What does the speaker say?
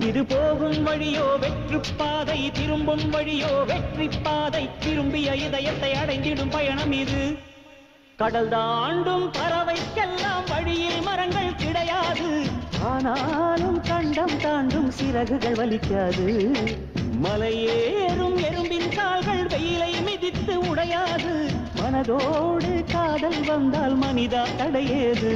இது போகும் வழியோ வெற்றி பாதை, திரும்பும் வழியோ வெற்றி பாதை. திரும்பிய இதயத்தை அடைந்திடும் பயணம் இது. கடல் தாண்டும் பறவைக்கெல்லாம் வழியில் மரங்கள் கிடையாது. ஆனாலும் கண்டம் தாண்டும் சிறகுகள் வலிக்காது. மலையேறும் எறும்பின் கால்கள் வெயிலை மிதித்து உடையாது. மனதோடு காதல் வந்தால் மனிதா தடையேது.